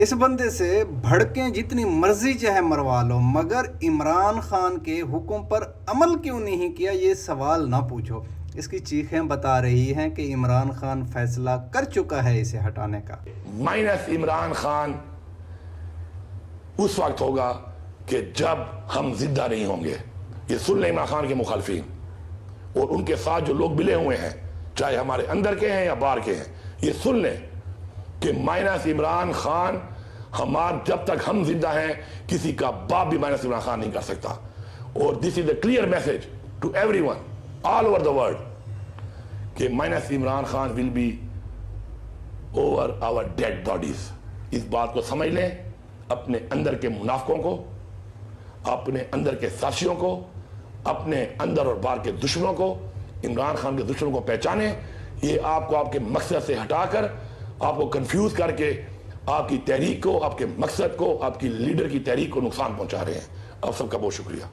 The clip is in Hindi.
इस बंदे से भड़कें जितनी मर्जी चाहे मरवा लो, मगर इमरान खान के हुक्म पर अमल क्यों नहीं किया, ये सवाल ना पूछो। इसकी चीखें बता रही हैं कि इमरान खान फैसला कर चुका है इसे हटाने का। माइनस इमरान खान उस वक्त होगा कि जब हम जिंदा नहीं होंगे। ये सुन लें इमरान खान के मुखालफिन और उनके साथ जो लोग मिले हुए हैं, चाहे हमारे अंदर के हैं या बाहर के हैं, ये सुन लें कि माइनस इमरान खान जब तक हम जिंदा हैं किसी का बाप भी माइनस इमरान खान नहीं कर सकता। और this is a clear message to everyone all over the world कि minus Imran Khan will be over our dead bodies. इस बात को समझ लें। अपने अंदर के मुनाफिकों को, अपने अंदर के साथियों को, अपने अंदर और बाहर के दुश्मनों को, इमरान खान के दुश्मनों को पहचाने। ये आपको आपके मकसद से हटाकर, आपको कंफ्यूज करके आपकी तहरीक को, आपके मकसद को, आपकी लीडर की तहरीक को नुकसान पहुंचा रहे हैं। आप सबका बहुत शुक्रिया।